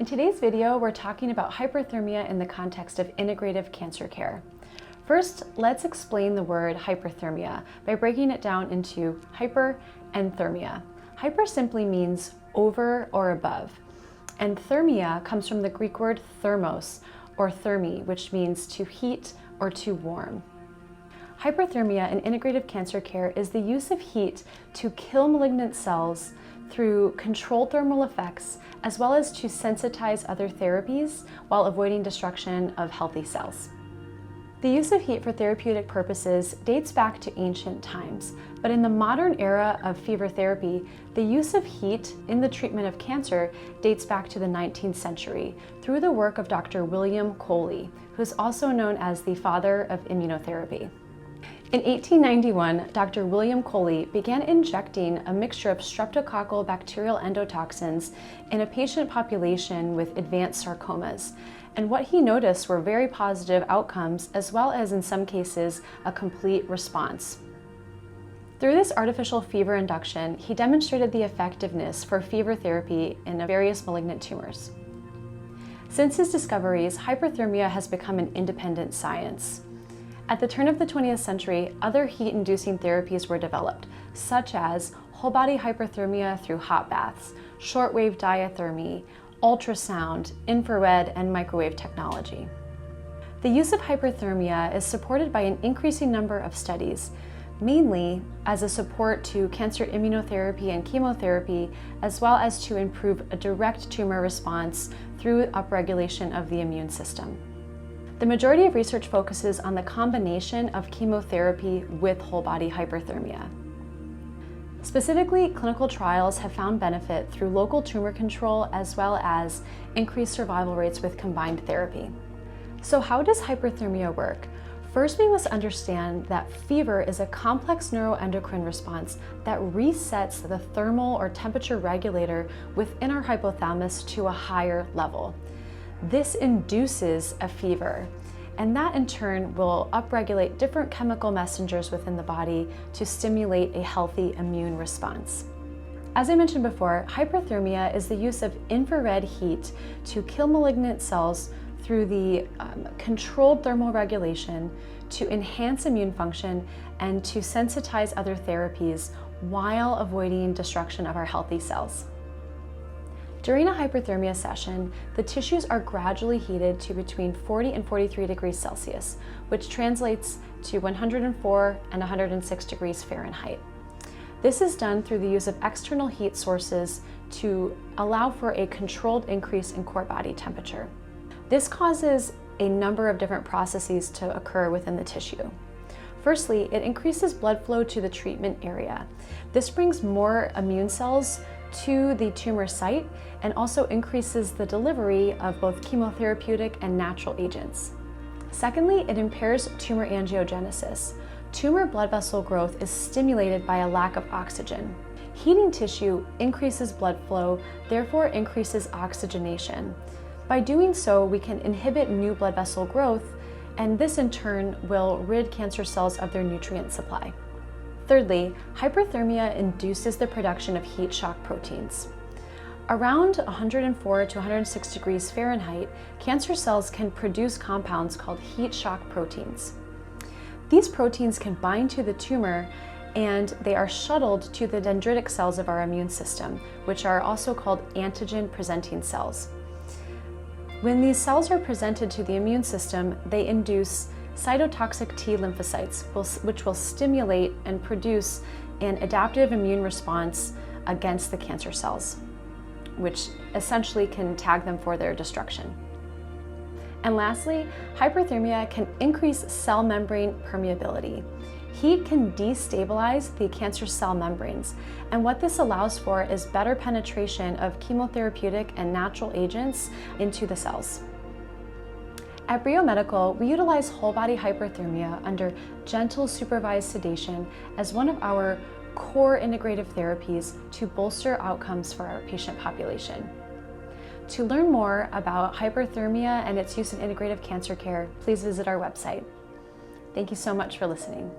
In today's video, we're talking about hyperthermia in the context of integrative cancer care. First, let's explain the word hyperthermia by breaking it down into hyper and thermia. Hyper simply means over or above, and thermia comes from the Greek word thermos or thermi, which means to heat or to warm. Hyperthermia in integrative cancer care is the use of heat to kill malignant cells through controlled thermal effects, as well as to sensitize other therapies while avoiding destruction of healthy cells. The use of heat for therapeutic purposes dates back to ancient times, but in the modern era of fever therapy, the use of heat in the treatment of cancer dates back to the 19th century through the work of Dr. William Coley, who's also known as the father of immunotherapy. In 1891, Dr. William Coley began injecting a mixture of streptococcal bacterial endotoxins in a patient population with advanced sarcomas. And what he noticed were very positive outcomes, as well as in some cases, a complete response. Through this artificial fever induction, he demonstrated the effectiveness for fever therapy in various malignant tumors. Since his discoveries, hyperthermia has become an independent science. At the turn of the 20th century, other heat-inducing therapies were developed, such as whole-body hyperthermia through hot baths, shortwave diathermy, ultrasound, infrared, and microwave technology. The use of hyperthermia is supported by an increasing number of studies, mainly as a support to cancer immunotherapy and chemotherapy, as well as to improve a direct tumor response through upregulation of the immune system. The majority of research focuses on the combination of chemotherapy with whole-body hyperthermia. Specifically, clinical trials have found benefit through local tumor control as well as increased survival rates with combined therapy. So how does hyperthermia work? First, we must understand that fever is a complex neuroendocrine response that resets the thermal or temperature regulator within our hypothalamus to a higher level. This induces a fever, and that in turn will upregulate different chemical messengers within the body to stimulate a healthy immune response. As I mentioned before, hyperthermia is the use of infrared heat to kill malignant cells through the controlled thermal regulation to enhance immune function and to sensitize other therapies while avoiding destruction of our healthy cells. During a hyperthermia session, the tissues are gradually heated to between 40 and 43 degrees Celsius, which translates to 104 and 106 degrees Fahrenheit. This is done through the use of external heat sources to allow for a controlled increase in core body temperature. This causes a number of different processes to occur within the tissue. Firstly, it increases blood flow to the treatment area. This brings more immune cells to the tumor site and also increases the delivery of both chemotherapeutic and natural agents. Secondly, it impairs tumor angiogenesis. Tumor blood vessel growth is stimulated by a lack of oxygen. Heating tissue increases blood flow, therefore increases oxygenation. By doing so, we can inhibit new blood vessel growth, and this in turn will rid cancer cells of their nutrient supply. Thirdly, hyperthermia induces the production of heat shock proteins. Around 104 to 106 degrees Fahrenheit, cancer cells can produce compounds called heat shock proteins. These proteins can bind to the tumor and they are shuttled to the dendritic cells of our immune system, which are also called antigen-presenting cells. When these cells are presented to the immune system, they induce cytotoxic T lymphocytes, which will stimulate and produce an adaptive immune response against the cancer cells, which essentially can tag them for their destruction. And lastly, hyperthermia can increase cell membrane permeability. Heat can destabilize the cancer cell membranes, and what this allows for is better penetration of chemotherapeutic and natural agents into the cells. At Brio-Medical, we utilize whole-body hyperthermia under gentle supervised sedation as one of our core integrative therapies to bolster outcomes for our patient population. To learn more about hyperthermia and its use in integrative cancer care, please visit our website. Thank you so much for listening.